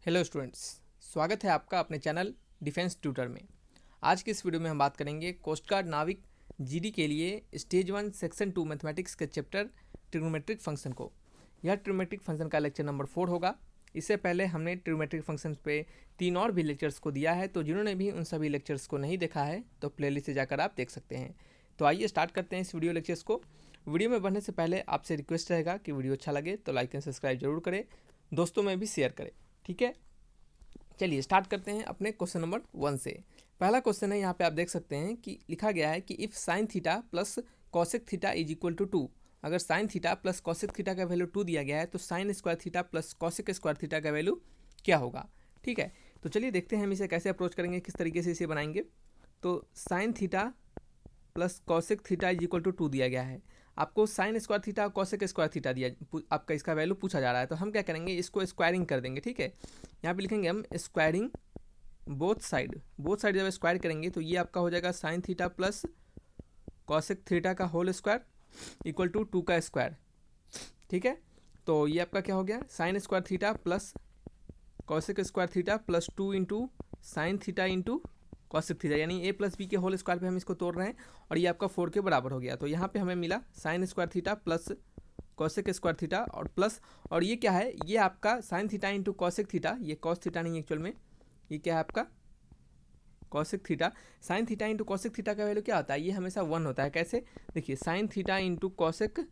Hello students, स्वागत है आपका अपने चैनल डिफेंस ट्यूटर में। आज की इस वीडियो में हम बात करेंगे कोस्ट गार्ड नाविक जीडी के लिए स्टेज 1 सेक्शन 2 मैथमेटिक्स के चैप्टर ट्रिग्नोमेट्रिक फंक्शन को। यह ट्रिग्नोमेट्रिक फंक्शन का लेक्चर नंबर 4 होगा। इससे पहले हमने ट्रिग्नोमेट्रिक फंक्शन पे 3 और भी लेक्चर्स को दिया है, तो जिन्होंने भी उन सभी लेक्चर्स को नहीं देखा है तो प्लेलिस्ट से जाकर आप देख सकते हैं। तो आइए स्टार्ट करते हैं इस वीडियो लेक्चर्स को। वीडियो में बढ़ने से पहले आपसे रिक्वेस्ट रहेगा कि वीडियो अच्छा लगे तो लाइक एंड सब्सक्राइब जरूर करें, दोस्तों में भी शेयर करें, ठीक है। चलिए स्टार्ट करते हैं अपने क्वेश्चन नंबर 1 से। पहला क्वेश्चन है, यहाँ पे आप देख सकते हैं कि लिखा गया है कि if sine theta plus cosec theta is equal to 2। अगर sine theta plus cosec theta का वैल्यू 2 दिया गया है तो sine square theta plus cosec square theta का वैल्यू क्या होगा, ठीक है। तो चलिए देखते हैं हम इसे कैसे अप्रोच करेंगे, किस तरीके से इसे बनाएंगे। तो sine theta plus cosec theta is equal to 2 दिया गया है, आपको साइन स्क्वायर थीटा और कॉसेक स्क्वायर थीटा दिया, आपका इसका वैल्यू पूछा जा रहा है। तो हम क्या करेंगे, इसको स्क्वायरिंग कर देंगे, ठीक है। यहाँ पे लिखेंगे हम स्क्वायरिंग बोथ साइड जब स्क्वायर करेंगे तो ये आपका हो जाएगा sign theta plus cosec theta का होल स्क्वायर इक्वल टू 2 का स्क्वायर, ठीक है। तो ये आपका क्या हो गया, sign square theta plus cosec square theta plus 2 into sine theta into cosec theta, यानी a प्लस बी के होल स्क्वायर पे हम इसको तोड़ रहे हैं और ये आपका 4 के बराबर हो गया। तो यहाँ पे हमें मिला sign square theta plus cosec square theta और प्लस, और ये क्या है, ये आपका sine theta into cosec theta, ये कॉस थीटा नहीं एक्चुअल में, ये क्या है आपका cosec theta. Sine theta into cosec theta का वैल्यू क्या होता है, ये हमेशा 1 होता है। कैसे, देखिए sine theta into cosec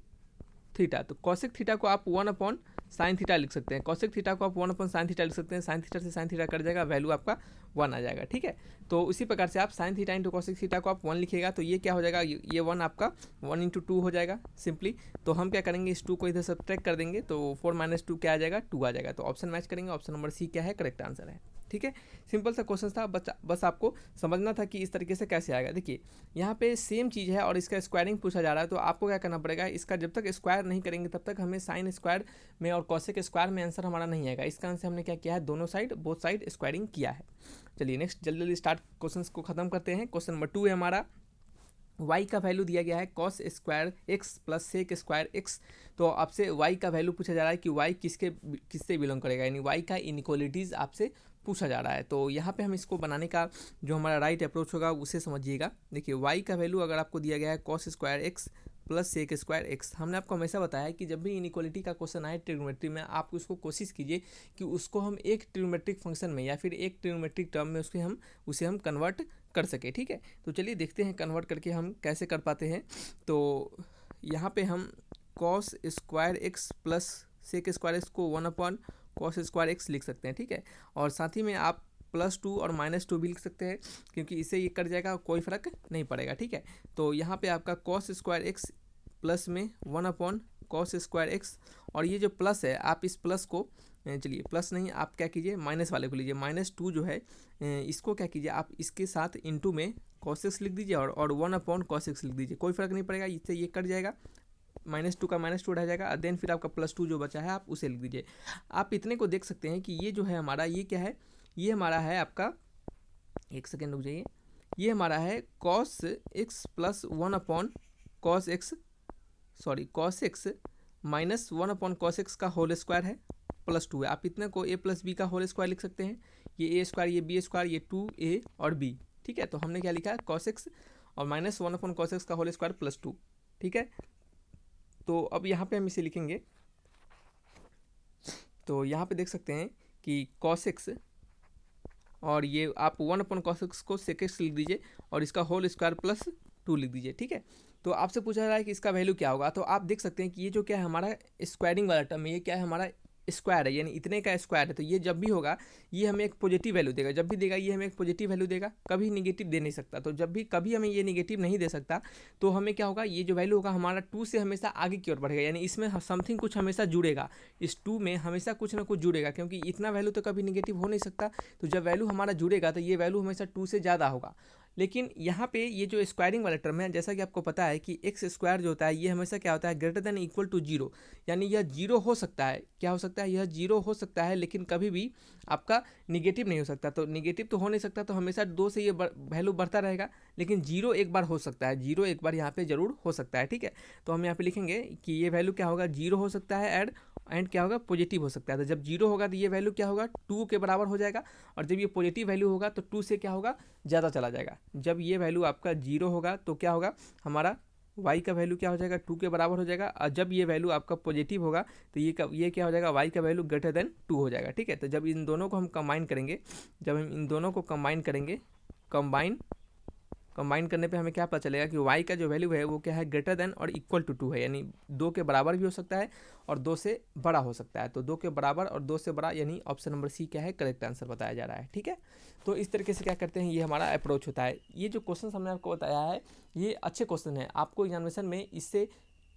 theta, तो कॉसेक थीटा को आप 1 अपॉन साइन थीटा लिख सकते हैं, कॉसेक थीटा को आप 1 अपॉन साइन थीटा लिख सकते हैं। साइन थीटा से साइन थीटा कट जाएगा, वैल्यू आपका 1 आ जाएगा, ठीक है। तो उसी प्रकार से आप sine theta into cosec theta को आप 1 लिखिएगा तो ये क्या हो जाएगा, ये 1 आपका 1 इंटू 2 हो जाएगा सिंपली। तो हम क्या करेंगे, इस 2 को इधर सब्ट्रैक्ट कर देंगे तो 4 माइनस 2 क्या आ जाएगा, 2 आ जाएगा। तो ऑप्शन मैच करेंगे, ऑप्शन नंबर सी क्या है, करेक्ट आंसर है, ठीक है। सिंपल सा क्वेश्चन था, बस आपको समझना था कि इस तरीके से कैसे आएगा। देखिए यहाँ पे सेम चीज़ है और इसका स्क्वायरिंग पूछा जा रहा है, तो आपको क्या करना पड़ेगा, इसका जब तक स्क्वायर नहीं करेंगे तब तक हमें साइन स्क्वायर में और कॉसेक स्क्वायर में आंसर हमारा नहीं आएगा। इसका आंसर हमने क्या किया है, दोनों साइड बोथ साइड स्क्वायरिंग किया है। चलिए नेक्स्ट जल्दी स्टार्ट क्वेश्चन को खत्म करते हैं। क्वेश्चन नंबर 2 है हमारा, y का वैल्यू दिया गया है cos square x plus sec square x. तो आपसे y का वैल्यू पूछा जा रहा है कि y किससे बिलोंग करेगा, यानी y का इनइक्वालिटीज़ आपसे पूछा जा रहा है। तो यहाँ पे हम इसको बनाने का जो हमारा राइट अप्रोच होगा उसे समझिएगा। देखिए y का वैल्यू अगर आपको दिया गया है cos square x plus sec square x, हमने आपको हमेशा बताया है कि जब भी इनइक्वालिटी का क्वेश्चन आए ट्रिग्नोमेट्री में, आप उसको कोशिश कीजिए कि उसको हम एक ट्रिग्नोमेट्रिक फंक्शन में या फिर एक ट्रिग्नोमेट्रिक टर्म में उसे हम कन्वर्ट कर सके, ठीक है। तो चलिए देखते हैं कन्वर्ट करके हम कैसे कर पाते हैं। तो यहाँ पे हम cos square x plus sec square x को 1 अपॉन कॉस स्क्वायर एक्स लिख सकते हैं, ठीक है। और साथ ही में आप +2 और -2 भी लिख सकते हैं, क्योंकि इससे ये कट जाएगा, कोई फ़र्क नहीं पड़ेगा, ठीक है। तो यहाँ पे आपका कॉस स्क्वायर एक्स प्लस में 1 अपॉन कॉस स्क्वायर एक्स, और ये जो प्लस है आप इस प्लस को, चलिए प्लस नहीं, आप क्या कीजिए माइनस वाले को लीजिए, -2 जो है इसको क्या कीजिए आप इसके साथ इंटू में कॉस एक्स लिख दीजिए और 1 अपॉन कॉस एक्स लिख दीजिए, कोई फ़र्क नहीं पड़ेगा, इससे ये कट जाएगा, -2 का -2 रह जाएगा, देन फिर आपका +2 जो बचा है आप उसे लिख दीजिए। आप इतने को देख सकते हैं कि ये जो है हमारा, ये क्या है, ये हमारा है आपका, एक सेकेंड रुक जाइए, ये हमारा है cos x plus 1 upon cos x, sorry cos x minus 1 upon cos x का होल स्क्वायर है, +2 है। आप इतने को a प्लस बी का होल स्क्वायर लिख सकते हैं, ये a स्क्वायर, ये b स्क्वायर, ये 2a और b, ठीक है। तो हमने क्या लिखा है, कॉस एक्स और -1 अपॉन कॉस एक्स का होल स्क्वायर +2, ठीक है। तो अब यहाँ पे हम इसे लिखेंगे, तो यहाँ पे देख सकते हैं कि कॉस एक्स, और ये आप 1 अपॉन कॉस एक्स को सेक एक्स लिख दीजिए और इसका होल स्क्वायर +2 लिख दीजिए, ठीक है। तो आपसे पूछा जा रहा है कि इसका वैल्यू क्या होगा, तो आप देख सकते हैं कि ये जो क्या है हमारा स्क्वायरिंग वाला टर्म है, ये क्या है हमारा स्क्वायर है, यानी इतने का स्क्वायर है। तो ये जब भी होगा ये हमें एक पॉजिटिव वैल्यू देगा, जब भी देगा ये हमें एक पॉजिटिव वैल्यू देगा, कभी निगेटिव दे नहीं सकता। तो जब भी कभी हमें ये निगेटिव नहीं दे सकता तो हमें क्या होगा, ये जो वैल्यू होगा हमारा 2 से हमेशा आगे की ओर बढ़ेगा, यानी इसमें समथिंग कुछ हमेशा जुड़ेगा, इस 2 में हमेशा कुछ ना कुछ जुड़ेगा, क्योंकि इतना वैल्यू तो कभी निगेटिव हो नहीं सकता। तो जब वैल्यू हमारा जुड़ेगा तो ये वैल्यू हमेशा 2 से ज़्यादा होगा। लेकिन यहाँ पे ये जो स्क्वायरिंग वाला टर्म है, जैसा कि आपको पता है कि एक्स स्क्वायर जो होता है ये हमेशा क्या होता है, ग्रेटर देन इक्वल टू 0, यानी यह 0 हो सकता है, क्या हो सकता है, यह 0 हो सकता है, लेकिन कभी भी आपका निगेटिव नहीं हो सकता। तो निगेटिव तो हो नहीं सकता, तो हमेशा 2 से ये वैल्यू बढ़ता रहेगा, लेकिन 0 एक बार हो सकता है, 0 एक बार यहाँ पे जरूर हो सकता है, ठीक है। तो हम यहाँ पे लिखेंगे कि ये वैल्यू क्या होगा, 0 हो सकता है ऐड एंड क्या होगा, पॉजिटिव हो सकता है। तो जब जीरो होगा तो ये वैल्यू क्या होगा, 2 के बराबर हो जाएगा, और जब ये पॉजिटिव वैल्यू होगा तो 2 से क्या होगा, ज़्यादा चला जाएगा। जब ये वैल्यू आपका जीरो होगा तो क्या होगा, हमारा y का वैल्यू क्या हो जाएगा, 2 के बराबर हो जाएगा, और जब ये वैल्यू आपका पॉजिटिव होगा तो ये क्या हो जाएगा, y का वैल्यू ग्रेटर देन 2 हो जाएगा। ठीक है, तो जब इन दोनों को हम कंबाइन करेंगे, जब हम इन दोनों को कंबाइन करेंगे, कंबाइन करने पे हमें क्या पता चलेगा कि y का जो वैल्यू है वो क्या है, ग्रेटर देन और इक्वल टू 2 है, यानी 2 के बराबर भी हो सकता है और 2 से बड़ा हो सकता है। तो 2 के बराबर और 2 से बड़ा, यानी ऑप्शन नंबर सी क्या है, करेक्ट आंसर बताया जा रहा है। ठीक है, तो इस तरीके से क्या करते हैं, ये हमारा अप्रोच होता है। ये जो क्वेश्चन हमने आपको बताया है ये अच्छे क्वेश्चन है, आपको एग्जामिनेशन में इससे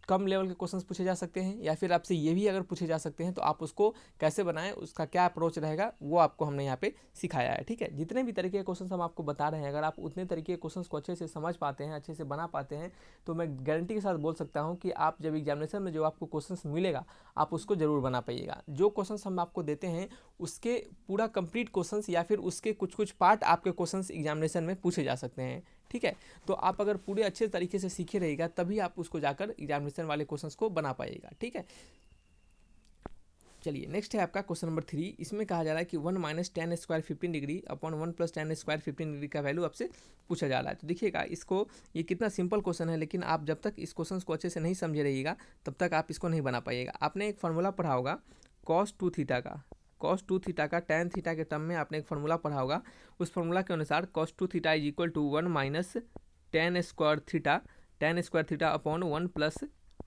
कम लेवल के क्वेश्चंस पूछे जा सकते हैं, या फिर आपसे ये भी अगर पूछे जा सकते हैं तो आप उसको कैसे बनाएं, उसका क्या अप्रोच रहेगा, वो आपको हमने यहाँ पे सिखाया है। ठीक है, जितने भी तरीके के क्वेश्चंस हम आपको बता रहे हैं, अगर आप उतने तरीके के क्वेश्चंस को अच्छे से समझ पाते हैं, अच्छे से बना पाते हैं, तो मैं गारंटी के साथ बोल सकता हूँ कि आप जब एग्जामिनेशन में जो आपको क्वेश्चंस मिलेगा आप उसको जरूर बना पाइएगा। जो क्वेश्चंस हम आपको देते हैं उसके पूरा कंप्लीट क्वेश्चंस या फिर उसके कुछ कुछ पार्ट आपके क्वेश्चंस एग्जामिनेशन में पूछे जा सकते हैं। ठीक है, तो आप अगर पूरे अच्छे तरीके से सीखे रहेगा तभी आप उसको जाकर एग्जामिनेशन वाले क्वेश्चंस को बना पाइएगा। ठीक है, चलिए नेक्स्ट है आपका क्वेश्चन नंबर 3। इसमें कहा जा रहा है कि 1 minus tan square 15 degree upon 1 plus tan square 15 degree का वैल्यू आपसे पूछा जा रहा है। तो देखिएगा इसको, ये कितना सिंपल क्वेश्चन है, लेकिन आप जब तक इस क्वेश्चन को अच्छे से नहीं समझे रहिएगा तब तक आप इसको नहीं बना पाइएगा। आपने एक फार्मूला पढ़ा होगा कॉस 2 थीटा का, कॉस 2 थीटा का टैन थीटा के टर्म में आपने एक फार्मूला पढ़ा होगा। उस फार्मूला के अनुसार cos 2 theta is equal to 1 minus tan square theta upon 1 plus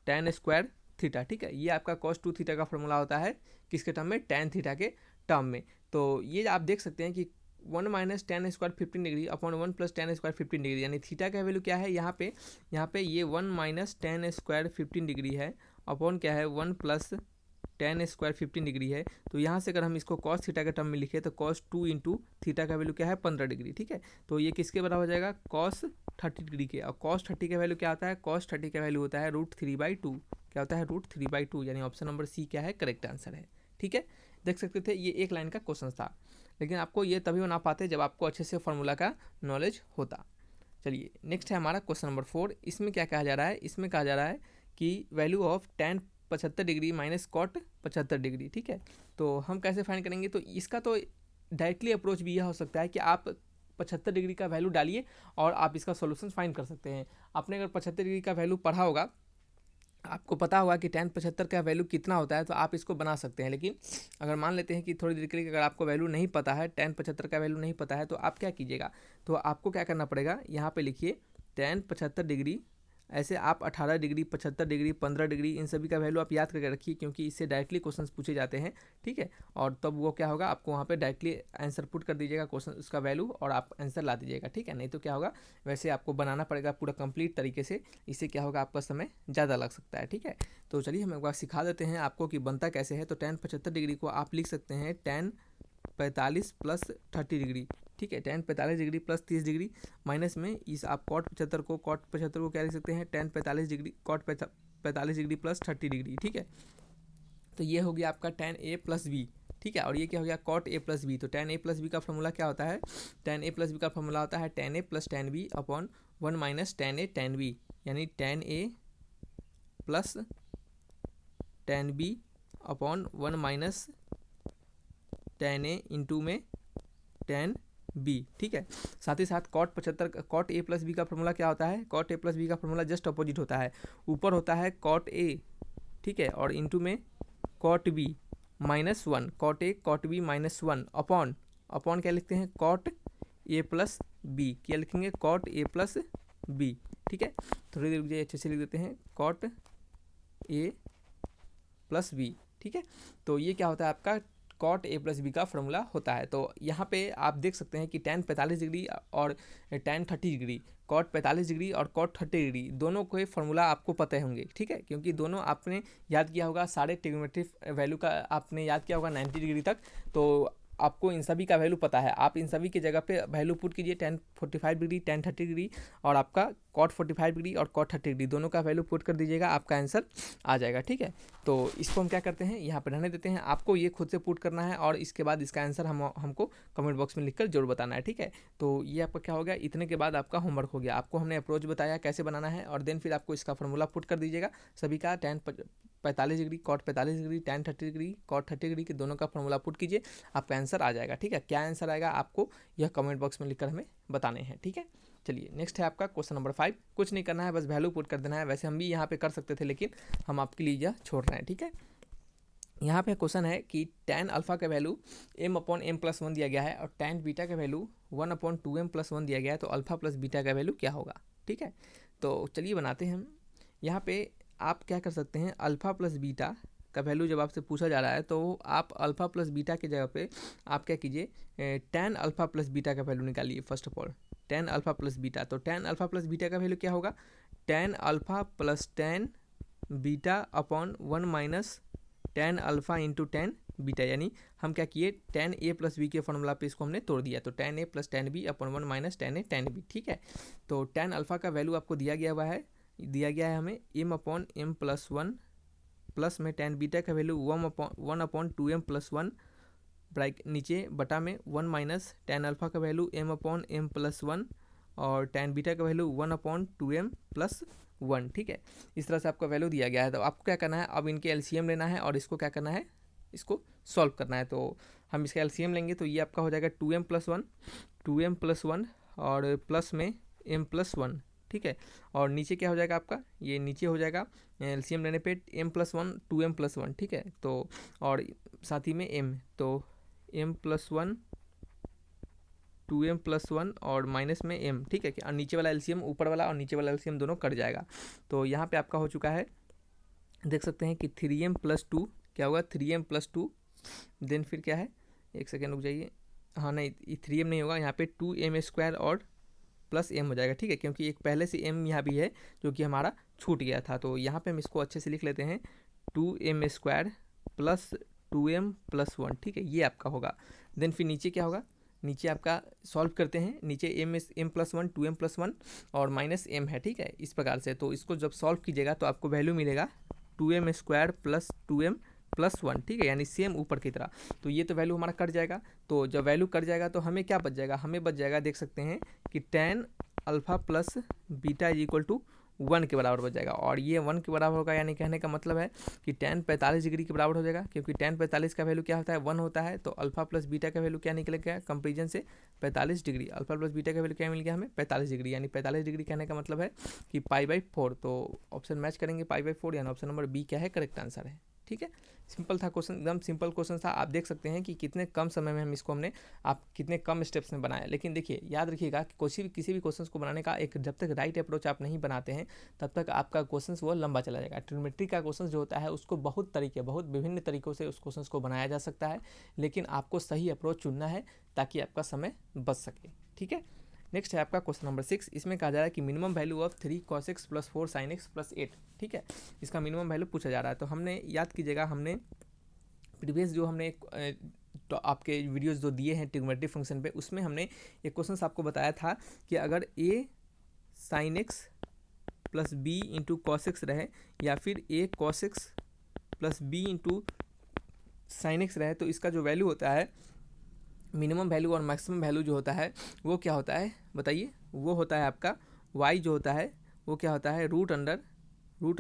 tan square theta. ठीक है, ये आपका कॉस 2 थीटा का फॉर्मूला होता है किसके टर्म में, टैन थीटा के टर्म में। तो ये आप देख सकते हैं कि 1 minus tan square 15 degree upon 1 plus tan square 15 degree, यानी थीटा का वैल्यू क्या है यहाँ पे ये 1 माइनस टेन स्क्वायर 15 डिग्री है अपॉन क्या है 1 प्लस टेन स्क्वायर 15 डिग्री है। तो यहाँ से अगर हम इसको कॉस थीटा के टर्म में लिखे तो कॉस 2 इंटू थीटा का वैल्यू क्या है 15 डिग्री। ठीक है, तो ये किसके बराबर हो जाएगा, कॉस 30 डिग्री के। और कॉस 30 का वैल्यू क्या होता है, कॉस 30 का वैल्यू होता है √3/2। क्या होता है, √3/2, यानी ऑप्शन नंबर सी क्या है, करेक्ट आंसर है। ठीक है, देख सकते थे ये एक लाइन का क्वेश्चन था, लेकिन आपको ये तभी बना पाते जब आपको अच्छे से फॉर्मूला का नॉलेज होता। चलिए नेक्स्ट है हमारा क्वेश्चन नंबर 4। इसमें क्या कहा जा रहा है, इसमें कहा जा रहा है कि value of tan 75 degree minus cot 75 degree. ठीक है, तो हम कैसे फाइंड करेंगे, तो इसका तो डायरेक्टली अप्रोच भी यह हो सकता है कि आप 75 डिग्री का वैल्यू डालिए और आप इसका सॉल्यूशन फाइंड कर सकते हैं। आपने अगर 75 डिग्री का वैल्यू पढ़ा होगा, आपको पता होगा कि टैन 75 का वैल्यू कितना होता है, तो आप इसको बना सकते हैं। लेकिन अगर मान लेते हैं कि थोड़ी देर के लिए अगर आपको वैल्यू नहीं पता है, टैन 75 का वैल्यू नहीं पता है, तो आप क्या कीजिएगा, तो आपको क्या करना पड़ेगा, यहाँ पे लिखिए टैन 75 डिग्री, ऐसे आप 18 डिग्री 75 डिग्री 15 डिग्री इन सभी का वैल्यू आप याद करके रखिए, क्योंकि इससे डायरेक्टली क्वेश्चंस पूछे जाते हैं। ठीक है, और तब वो क्या होगा, आपको वहाँ पे डायरेक्टली आंसर पुट कर दीजिएगा क्वेश्चन उसका वैल्यू और आप आंसर ला दीजिएगा। ठीक है, नहीं तो क्या होगा, वैसे आपको बनाना पड़ेगा पूरा कंप्लीट तरीके से, इससे क्या होगा, आपका समय ज़्यादा लग सकता है। ठीक है, तो चलिए हम एक बार सिखा देते हैं आपको कि बनता कैसे है। तो टैन 75 डिग्री को आप लिख सकते हैं टैन 45 प्लस 30 डिग्री। ठीक है, tan 45 degree plus 30 degree minus में इस आप कॉट 75 को क्या लिख सकते हैं, tan 45 degree cot 45 degree plus 30 degree. ठीक है, तो ये हो गया आपका टैन ए प्लस बी। ठीक है, और ये क्या हो गया, कॉट ए प्लस बी। तो टैन ए प्लस बी का फॉर्मूला क्या होता है, टैन ए प्लस बी का फॉर्मूला होता है tan A plus tan B upon 1 minus tan A tan B, यानी tan A plus tan B upon 1 minus tan A into में tan B. ठीक है, साथ ही साथ कॉट ए प्लस बी का फॉर्मूला क्या होता है, कॉट ए प्लस बी का फॉर्मूला जस्ट अपोजिट होता है, ऊपर होता है कॉट ए, ठीक है, और इंटू में cot B -1, cot A cot B -1 upon क्या लिखते हैं, कॉट ए प्लस बी, क्या लिखेंगे, कॉट ए प्लस बी। ठीक है, थोड़ी देर रुक जाइए, अच्छे से लिख देते हैं कॉट ए प्लस बी। ठीक है, तो ये क्या होता है आपका कॉट ए प्लस बी का फॉर्मूला होता है। तो यहाँ पे आप देख सकते हैं कि टैन 45 डिग्री और टैन 30 डिग्री, कॉट 45 डिग्री और कॉट 30 डिग्री दोनों के फॉर्मूला आपको पता होंगे। ठीक है, क्योंकि दोनों आपने याद किया होगा, सारे ट्रिग्नोमेट्रिक वैल्यू का आपने याद किया होगा 90 डिग्री तक, तो आपको इन सभी का वैल्यू पता है। आप इन सभी की जगह पे वैल्यू पुट कीजिए, टैन 45 डिग्री टैन 30 डिग्री और आपका कॉट 45 डिग्री और कॉट 30 डिग्री दोनों का वैल्यू पुट कर दीजिएगा, आपका आंसर आ जाएगा। ठीक है, तो इसको हम क्या करते हैं, यहाँ पर रहने देते हैं, आपको ये खुद से पुट करना है और इसके बाद इसका आंसर हमको कमेंट बॉक्स में लिखकर जरूर बताना है। ठीक है, तो ये आपका क्या हो गया, इतने के बाद आपका होमवर्क हो गया। आपको हमने अप्रोच बताया कैसे बनाना है और देन फिर आपको इसका फॉर्मूला पुट कर दीजिएगा सभी का, tan 45 degree, cot 45 degree, tan 30 degree, cot 30 degree के दोनों का फॉर्मूला पुट कीजिए, आपका आंसर आ जाएगा। ठीक है, क्या आंसर आएगा आपको यह कमेंट बॉक्स में लिखकर हमें बताने हैं। ठीक है, चलिए नेक्स्ट है आपका क्वेश्चन नंबर 5। कुछ नहीं करना है, बस वैल्यू पुट कर देना है। वैसे हम भी यहाँ पे कर सकते थे, लेकिन हम आपके लिए यह छोड़ रहे हैं। ठीक है, यहाँ पे क्वेश्चन है कि tan अल्फा का वैल्यू m/m+1 दिया गया है और tan बीटा का वैल्यू 1/2m+1 दिया गया है, तो अल्फा प्लस बीटा का वैल्यू क्या होगा। ठीक है, तो चलिए बनाते हैं हम। यहाँ पे आप क्या कर सकते हैं, अल्फा प्लस बीटा का वैल्यू जब आपसे पूछा जा रहा है तो आप अल्फा प्लस बीटा की जगह पे आप क्या कीजिए, tan अल्फा प्लस बीटा का वैल्यू निकालिए। First of all tan alpha plus beta, तो tan अल्फा प्लस बीटा का वैल्यू क्या होगा, tan alpha plus tan beta upon 1 minus tan alpha into tan beta, यानी हम क्या किए, tan a प्लस बी के फॉर्मूला पे इसको हमने तोड़ दिया, तो tan a plus tan b upon 1 minus tan a tan b। ठीक है, तो tan अल्फा का वैल्यू आपको दिया गया हमें m/m+1 प्लस में tan बीटा का वैल्यू 1/2m+1 ब्रैक नीचे बटा में 1 माइनस tan अल्फा का वैल्यू m/m+1 और tan बीटा का वैल्यू 1/2m+1। ठीक है, इस तरह से आपका वैल्यू दिया गया है। तो आपको क्या करना है, अब इनके एलसीएम लेना है और इसको क्या करना है, इसको सॉल्व करना है। तो हम इसका एलसीएम लेंगे तो ये आपका हो जाएगा 2m+1 और प्लस में m+1। ठीक है, और नीचे क्या हो जाएगा आपका, ये नीचे हो जाएगा एलसीएम लेने पे m+1 2m+1। ठीक है, तो और साथ ही में m, तो m+1 2m+1 और माइनस में m। ठीक है, और नीचे वाला एलसीएम, ऊपर वाला और नीचे वाला एलसीएम दोनों कट जाएगा। तो यहाँ पे आपका हो चुका है, देख सकते हैं कि 3m+2 क्या होगा, 3m+2 देन फिर क्या है, एक सेकेंड रुक जाइए, हाँ नहीं 3m नहीं होगा, यहाँ पे 2m² और प्लस m हो जाएगा। ठीक है, क्योंकि एक पहले से m यहाँ भी है जो कि हमारा छूट गया था, तो यहाँ पे हम इसको अच्छे से लिख लेते हैं 2m² प्लस 2m+1। ठीक है, ये आपका होगा। देन फिर नीचे क्या होगा, नीचे आपका सॉल्व करते हैं, नीचे m+1 2m+1 और माइनस m है। ठीक है, इस प्रकार से, तो इसको जब सॉल्व कीजिएगा तो आपको वैल्यू मिलेगा 2m² प्लस 2m+1। ठीक है, यानी सेम ऊपर की तरह। तो ये तो वैल्यू हमारा कट जाएगा, तो जब वैल्यू कट जाएगा तो हमें क्या बच जाएगा, हमें बच जाएगा, देख सकते हैं कि tan alpha plus beta is equal to 1 के बराबर बच जाएगा। और ये 1 के बराबर होगा, यानी कहने का मतलब है कि tan 45 डिग्री के बराबर हो जाएगा, क्योंकि tan 45 का वैल्यू क्या होता है, 1 होता है। तो अल्फा प्लस बीटा का वैल्यू क्या निकलेगा, कंपेरिजन से 45 डिग्री। अल्फा प्लस बीटा का वैल्यू क्या मिल गया हमें, 45 डिग्री, यानी 45 डिग्री कहने का मतलब है कि π/4। तो ऑप्शन मैच करेंगे π/4, यानी ऑप्शन नंबर बी क्या है, करेक्ट आंसर है। ठीक है, सिंपल था क्वेश्चन, एकदम सिंपल क्वेश्चन था। आप देख सकते हैं कि कितने कम समय में हमने कितने कम स्टेप्स में बनाया। लेकिन देखिए, याद रखिएगा कि किसी भी क्वेश्चन को बनाने का एक जब तक राइट अप्रोच आप नहीं बनाते हैं तब तक आपका क्वेश्चन वो लंबा चला जाएगा। ट्रिग्नोमेट्री का क्वेश्चन जो होता है उसको बहुत विभिन्न तरीकों से उस क्वेश्चन को बनाया जा सकता है, लेकिन आपको सही अप्रोच चुनना है ताकि आपका समय बच सके। ठीक है, नेक्स्ट है आपका क्वेश्चन नंबर 6। इसमें कहा जा रहा है कि minimum value of 3 cos x plus 4 sin x plus 8। ठीक है, इसका मिनिमम वैल्यू पूछा जा रहा है। तो हमने याद कीजिएगा, हमने प्रीवियस जो हमने तो आपके वीडियोस जो दिए हैं ट्रिग्नोमेट्री फंक्शन पे, उसमें हमने एक क्वेश्चन आपको बताया था कि अगर a sin x plus b into cos x रहे या फिर a cos x plus b into sin x रहे, तो इसका जो वैल्यू होता है, मिनिमम वैल्यू और मैक्सिमम वैल्यू जो होता है वो क्या होता है बताइए, वो होता है आपका y जो होता है वो क्या होता है, root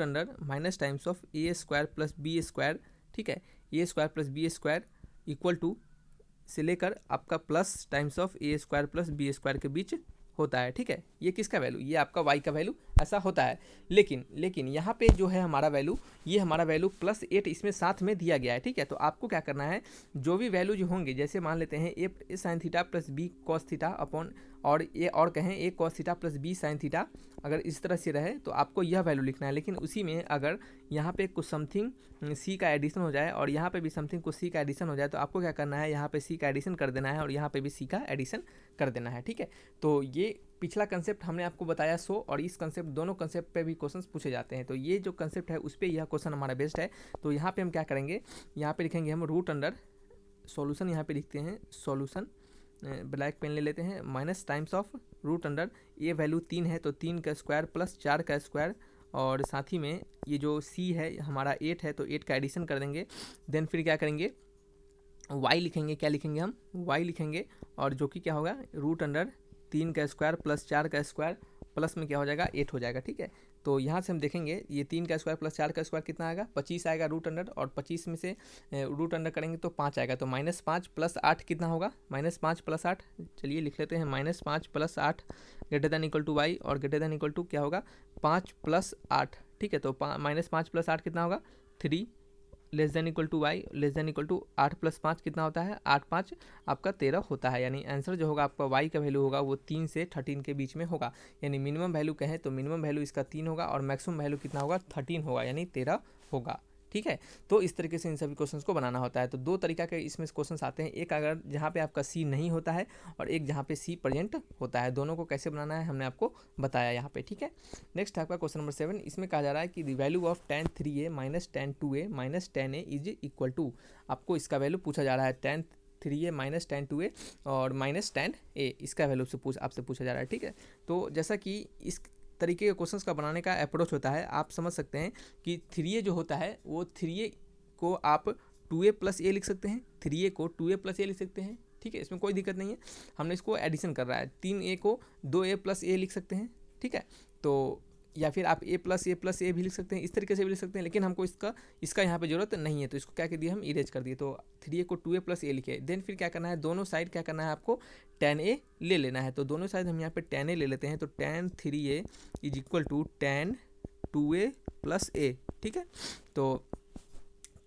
under minus times of a² plus b²। ठीक है, a² plus b² equal to से लेकर आपका plus times of a² plus b² के बीच होता है। ठीक है, ये किसका वैल्यू, ये आपका y का वैल्यू ऐसा होता है। लेकिन यहाँ पे जो है हमारा वैल्यू, ये हमारा वैल्यू प्लस 8 इसमें साथ में दिया गया है। ठीक है, तो आपको क्या करना है, जो भी वैल्यू जो होंगे, जैसे मान लेते हैं a sin theta plus b cos theta upon और कहें a cos theta plus b sin theta, अगर इस तरह से रहे तो आपको यह वैल्यू लिखना है। लेकिन उसी में अगर यहाँ पे कुछ समथिंग c का एडिशन हो जाए और यहाँ पे भी समथिंग कुछ c का एडिशन हो जाए, तो आपको क्या करना है, यहाँ पे c का एडिशन कर देना है और यहाँ पे भी c का एडिशन कर देना है। ठीक है, तो ये पिछला कंसेप्ट हमने आपको बताया और इस कंसेप्ट, दोनों कंसेप्ट पे भी क्वेश्चंस पूछे जाते हैं। तो ये जो कंसेप्ट है उस पर यह क्वेश्चन हमारा बेस्ट है। तो यहाँ पे हम क्या करेंगे, यहाँ पे लिखेंगे हम रूट अंडर सॉल्यूशन, यहाँ पे लिखते हैं सॉल्यूशन, ब्लैक पेन ले लेते हैं, minus times of root under, ये वैल्यू 3 है तो 3 का स्क्वायर प्लस 4 का स्क्वायर, और साथ ही में ये जो c है हमारा 8 है तो 8 का एडिशन कर देंगे। देन फिर क्या करेंगे, y लिखेंगे, क्या लिखेंगे हम, y लिखेंगे, और जो कि क्या होगा, रूट अंडर 3 का स्क्वायर प्लस 4 का स्क्वायर प्लस में क्या हो जाएगा 8 हो जाएगा। ठीक है, तो यहाँ से हम देखेंगे ये 3 का स्क्वायर प्लस 4 का स्क्वायर कितना आएगा, 25 आएगा रूट अंडर, और 25 में से रूट अंडर करेंगे तो 5 आएगा, तो -5 + 8 कितना होगा, -5 + 8, चलिए लिख लेते हैं, -5 + 8 > y और > क्या होगा 5 + 8, ठीक है। तो -5 + 8 कितना होगा 3 < y <= 8 + 5 कितना होता है 8 5 आपका 13 होता है। यानी आंसर जो होगा आपका y का वैल्यू होगा वो 3 से 13 के बीच में होगा। यानी मिनिमम वैल्यू कहें तो मिनिमम वैल्यू इसका 3 होगा और मैक्सिमम वैल्यू कितना होगा 13 होगा, यानी 13 होगा, ठीक है। तो इस तरीके से इन सभी क्वेश्चंस को बनाना होता है। तो दो तरीका के इसमें क्वेश्चंस आते हैं, एक अगर जहाँ पे आपका सी नहीं होता है और एक जहाँ पे सी प्रेजेंट होता है। दोनों को कैसे बनाना है हमने आपको बताया यहाँ पे, ठीक है। नेक्स्ट आपका क्वेश्चन नंबर 7, इसमें कहा जा रहा है कि the value of tan 3a - tan 2a - tan a is equal to, आपको इसका वैल्यू पूछा जा रहा है tan 3a - tan 2a और -tan a, इसका वैल्यू आपसे पूछा जा रहा है, ठीक है। तो जैसा कि इस तरीके के क्वेश्चंस का बनाने का अप्रोच होता है, आप समझ सकते हैं कि 3a जो होता है वो 3a को आप 2a + a लिख सकते हैं, 3a को 2a + a लिख सकते हैं, ठीक है, इसमें कोई दिक्कत नहीं है। हमने इसको एडिशन कर रहा है, 3a को 2a + a लिख सकते हैं, ठीक है। तो या फिर आप a + a भी लिख सकते हैं, इस तरीके से भी लिख सकते हैं, लेकिन हमको इसका यहाँ पे जरूरत नहीं है, तो इसको क्या कर दिया हम इरेज कर दिए। तो 3a को 2a + a लिखे, देन फिर क्या करना है, दोनों साइड क्या करना है आपको tan a ले लेना है। तो दोनों साइड हम यहाँ पे tan a ले लेते हैं, तो tan 3a = tan 2a + a, ठीक है। तो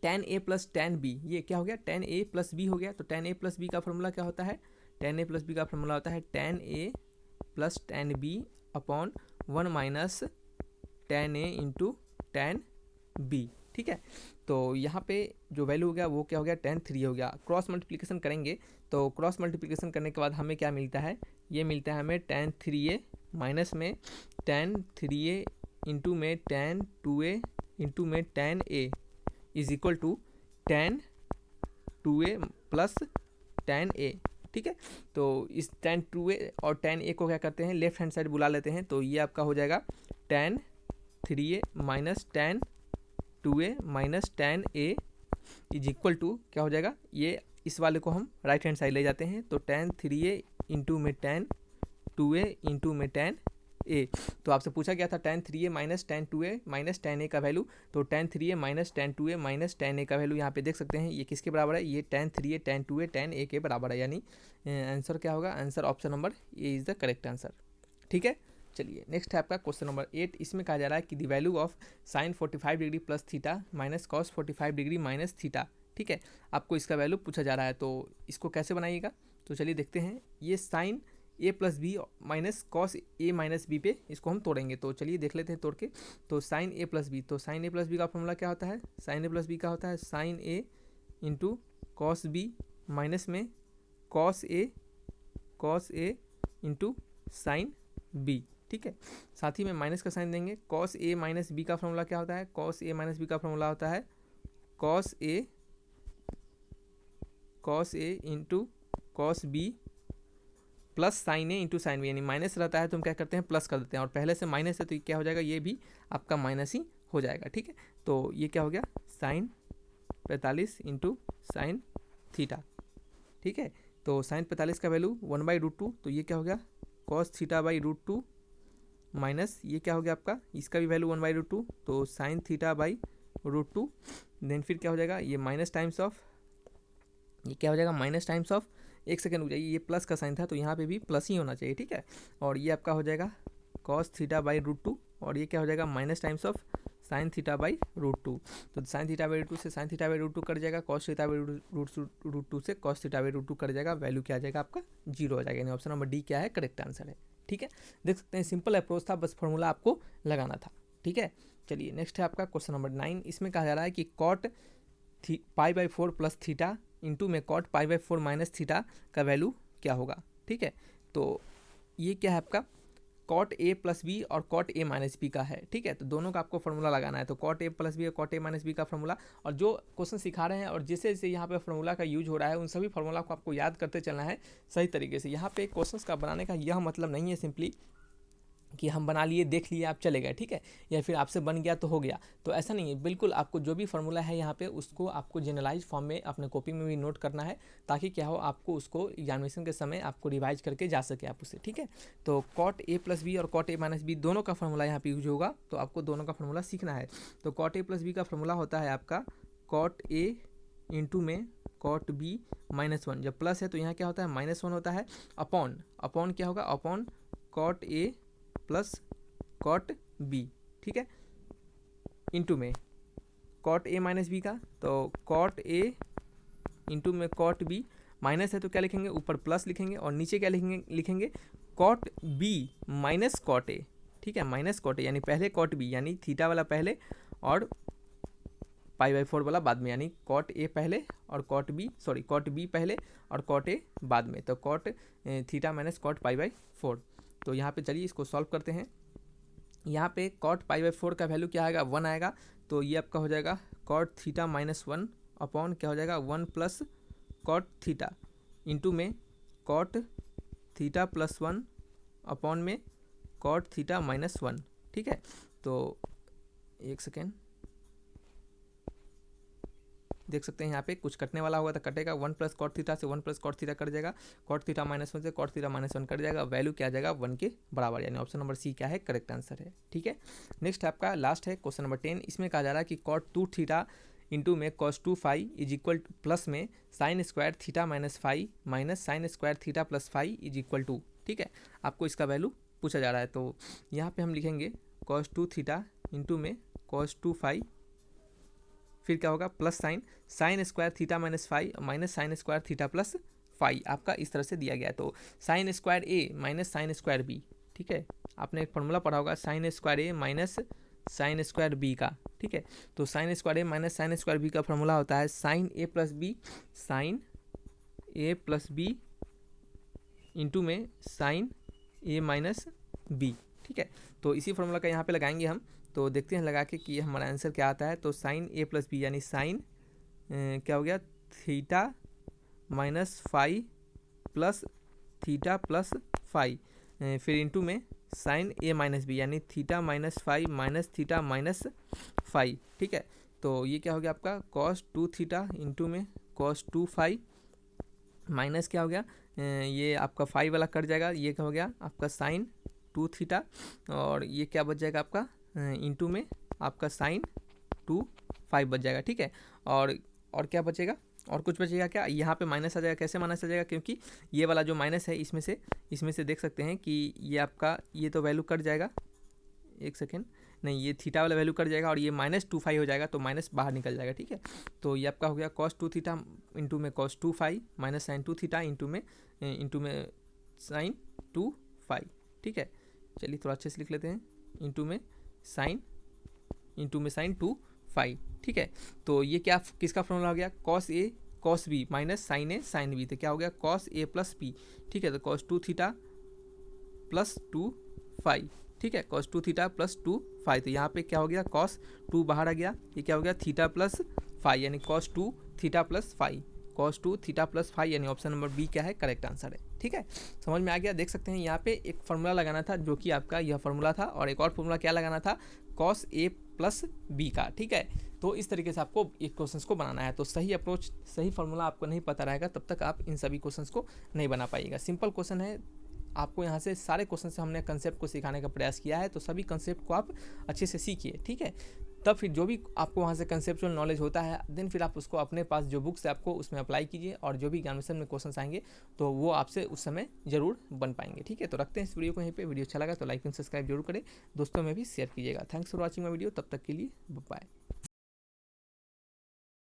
tan a + tan b, ये क्या हो गया tan a + b हो गया। तो tan a + b का फॉर्मूला क्या होता है, tan a + b का फॉर्मूला होता है tan a + tan b upon 1 - tan a × tan b, ठीक है। तो यहाँ पे जो वैल्यू हो गया वो क्या हो गया tan 3 हो गया। क्रॉस मल्टीप्लिकेशन करेंगे, तो क्रॉस मल्टीप्लिकेशन करने के बाद हमें क्या मिलता है, ये मिलता है हमें tan 3a माइनस में tan 3a इंटू में tan 2a इंटू में tan a is equal to tan 2a + tan a, ठीक है। तो इस tan 2a और tan a को क्या करते हैं, लेफ्ट हैंड साइड बुला लेते हैं, तो ये आपका हो जाएगा tan 3a - tan 2a - tan a is equal to क्या हो जाएगा, ये इस वाले को हम राइट हैंड साइड ले जाते हैं, तो tan 3a इंटू में tan 2a इंटू में tan a। तो आपसे पूछा गया था tan 3a - tan 2a - tan a का वैल्यू, तो tan 3a - tan 2a - tan a का वैल्यू यहाँ पे देख सकते हैं, ये किसके बराबर है, ये tan 3a tan 2a tan a के बराबर है। यानी आंसर क्या होगा, answer option number A is the correct answer, ठीक है। चलिए नेक्स्ट है आपका क्वेश्चन नंबर 8, इसमें कहा जा रहा है कि the value of sin 45 degree + theta minus cos 45 degree minus theta, ठीक है। आपको इसका वैल्यू पूछा जा रहा है, तो इसको कैसे बनाइएगा, तो चलिए देखते हैं। ये sin a + b minus cos a - b पे इसको हम तोड़ेंगे, तो चलिए देख लेते हैं तोड़ के। तो sin a + b, तो sin a + b का फॉर्मूला क्या होता है, sin a + b का होता है sin a into cos b minus में cos a into sin b, ठीक है। साथ ही में माइनस का साइन देंगे, cos a - b का फॉर्मूला क्या होता है, cos a - b का फॉर्मूला होता है cos a into cos b plus sin a into sin b, यानी माइनस रहता है तो हम क्या करते हैं प्लस कर देते हैं, और पहले से माइनस है तो क्या हो जाएगा, ये भी आपका माइनस ही हो जाएगा, ठीक है। तो ये क्या हो गया sin 45 इंटू sin थीटा, ठीक है। तो sin 45 का वैल्यू 1/√2, तो ये क्या हो गया cos θ/√2 माइनस ये क्या हो गया आपका, इसका भी वैल्यू 1/√2, तो sin θ/√2, देन फिर क्या हो जाएगा, ये माइनस टाइम्स ऑफ, ये क्या हो जाएगा माइनस टाइम्स ऑफ, एक सेकेंड हो जाइए, ये प्लस का साइन था तो यहाँ पे भी प्लस ही होना चाहिए, ठीक है। और ये आपका हो जाएगा cos θ/√2, और ये क्या हो जाएगा माइनस टाइम्स ऑफ sin θ/√2, तो sin θ/√2 से sin θ/√2 कट जाएगा, cos θ/√2 से cos θ/√2 कट जाएगा, वैल्यू क्या आ जाएगा आपका 0 हो जाएगा। यानी ऑप्शन नंबर डी क्या है, करेक्ट आंसर है, ठीक है। देख सकते हैं सिंपल अप्रोच था, बस फॉर्मूला आपको लगाना था, ठीक है। चलिए नेक्स्ट है आपका क्वेश्चन नंबर 9, इसमें कहा जा रहा है कि cot π/4 + थीटा इंटू में cot π/4 माइनस थीटा का वैल्यू क्या होगा, ठीक है। तो ये क्या है आपका cot a + b और cot a - b का है, ठीक है। तो दोनों का आपको फॉर्मूला लगाना है, तो cot a + b और cot a - b का फॉर्मूला, और जो क्वेश्चन सिखा रहे हैं और जैसे जैसे यहाँ पे फॉर्मूला का यूज हो रहा है उन सभी फॉर्मूला को आपको याद करते चलना है सही तरीके से। यहाँ पे क्वेश्चंस का बनाने का यह मतलब नहीं है सिंपली कि हम बना लिए, देख लिए, आप चले गए, ठीक है, या फिर आपसे बन गया तो हो गया। तो ऐसा नहीं है, बिल्कुल आपको जो भी फार्मूला है यहाँ पे उसको आपको जनरलाइज फॉर्म में अपने कॉपी में भी नोट करना है, ताकि क्या हो, आपको उसको एग्जामिनेशन के समय आपको रिवाइज करके जा सके आप उसे, ठीक है। तो कॉट ए प्लस बी और कॉट ए माइनस बी दोनों का फार्मूला यहाँ पे यूज होगा, तो आपको दोनों का फार्मूला सीखना है। तो कॉट ए प्लस बी का फार्मूला होता है आपका कॉट ए इंटू में कॉट बी माइनस वन। जब प्लस है तो यहाँ क्या होता है, माइनस वन होता है, अपॉन क्या होगा, upon cot A plus cot B, ठीक है, इंटू में कॉट ए माइनस बी का, तो कॉट ए इंटू में कॉट बी, माइनस है तो क्या लिखेंगे, ऊपर प्लस लिखेंगे, और नीचे क्या लिखेंगे cot B minus cot A, ठीक है, माइनस कॉट ए, यानी पहले कॉट बी यानी थीटा वाला पहले और पाई बाई 4 वाला बाद में, यानी कॉट ए पहले और कॉट बी पहले और कॉट ए बाद में, तो cot theta minus cot pi by 4। तो यहाँ पे चलिए इसको सॉल्व करते हैं। यहाँ पे कॉट पाई बाई 4 का वैल्यू क्या आएगा, 1 आएगा, तो ये आपका हो जाएगा कॉट थीटा माइनस 1 अपॉन क्या हो जाएगा 1 प्लस कॉट थीटा इंटू में कॉट थीटा प्लस 1 अपॉन में कॉट थीटा माइनस 1, ठीक है। तो एक सेकेंड, देख सकते हैं यहाँ पे कुछ कटने वाला होगा तो कटेगा, 1 प्लस कॉट थीटा से 1 प्लस कॉट थीटा कट जाएगा, कॉट थीटा माइनस 1 से कॉट थीटा माइनस 1 कट जाएगा, वैल्यू क्या आ जाएगा 1 के बराबर, यानी ऑप्शन नंबर सी क्या है, करेक्ट आंसर है, ठीक है। नेक्स्ट आपका लास्ट है क्वेश्चन नंबर 10। इसमें कहा जा रहा है कि कॉट 2 थीटा इंटू में cos 2 phi is equal plus में sine square theta minus phi minus sine square theta plus phi is equal to, ठीक है, आपको इसका वैल्यू पूछा जा रहा है। तो यहाँ पे हम लिखेंगे कॉस 2 थीटा इंटू में कॉस 2 फाई, फिर क्या होगा plus sine square theta minus phi minus sine square theta plus phi, आपका इस तरह से दिया गया है। तो sine square A minus sine square B, ठीक है, आपने एक फॉर्मूला पढ़ा होगा sine square A minus sine square B का, ठीक है। तो sine square A minus sine square B का फॉर्मूला होता है sign A plus B into में साइन ए माइनस बी, ठीक है। तो इसी फॉर्मूला का यहाँ पे लगाएंगे हम, तो देखते हैं लगा के कि हमारा आंसर क्या आता है। तो साइन ए प्लस बी यानी साइन क्या हो गया theta minus phi plus theta plus phi, फिर इंटू में साइन ए माइनस बी यानी theta minus phi minus theta minus phi, ठीक है। तो ये क्या हो गया आपका कॉस 2 थीटा इंटू में कॉस 2 फाई माइनस क्या हो गया, ये आपका फाई वाला कट जाएगा, ये क्या हो गया आपका साइन 2 थीटा, और ये क्या बच जाएगा आपका इंटू में आपका साइन 2 फाई बच जाएगा, ठीक है। और क्या बचेगा, और कुछ बचेगा क्या, यहाँ पे माइनस आ जाएगा, कैसे माइनस आ जाएगा, क्योंकि ये वाला जो माइनस है इसमें से देख सकते हैं कि ये आपका ये तो वैल्यू कट जाएगा, एक सेकेंड, नहीं ये थीटा वाला वैल्यू कट जाएगा और ये माइनस 2 फाई हो जाएगा, तो माइनस बाहर निकल जाएगा, ठीक है। तो ये आपका हो गया कॉस 2 थीटा इंटू में cos 2 phi minus sine 2 theta into में साइन 2 फाई, ठीक है। चलिए थोड़ा अच्छे से लिख लेते हैं, इंटू में साइन 2 फाई, ठीक है। तो ये क्या किसका फॉर्मूला हो गया, cos A cos B minus sign A sine B, तो क्या हो गया कॉस ए प्लस बी, ठीक है। तो कॉस 2 थीटा प्लस 2 फाई, ठीक है, कॉस 2 थीटा प्लस 2 फाई, तो यहाँ पे क्या हो गया कॉस 2 बाहर आ गया, ये क्या हो गया थीटा प्लस फाई, यानी cos 2 theta plus phi, cos 2 theta plus phi, यानी ऑप्शन नंबर बी क्या है, करेक्ट आंसर है, ठीक है। समझ में आ गया, देख सकते हैं यहाँ पे एक फार्मूला लगाना था जो कि आपका यह फार्मूला था, और एक और फार्मूला क्या लगाना था कॉस ए प्लस बी का, ठीक है। तो इस तरीके से आपको एक क्वेश्चंस को बनाना है। तो सही अप्रोच, सही फार्मूला आपको नहीं पता रहेगा तब तक आप इन सभी क्वेश्चंस को नहीं बना पाइएगा। सिंपल क्वेश्चन है, आपको यहाँ से सारे क्वेश्चन से हमने कंसेप्ट को सिखाने का प्रयास किया है, तो सभी कंसेप्ट को आप अच्छे से सीखिए, ठीक है। तब फिर जो भी आपको वहाँ से कंसेप्चुअल नॉलेज होता है, देन फिर आप उसको अपने पास जो बुक्स है आपको उसमें अप्लाई कीजिए, और जो भी एग्जामिनेशन में क्वेश्चंस आएंगे तो वो आपसे उस समय जरूर बन पाएंगे, ठीक है। तो रखते हैं इस वीडियो को यहीं पे। वीडियो अच्छा लगा तो लाइक एंड सब्सक्राइब जरूर करें, दोस्तों में भी शेयर कीजिएगा। Thanks for watching my video, तब तक के लिए बाय।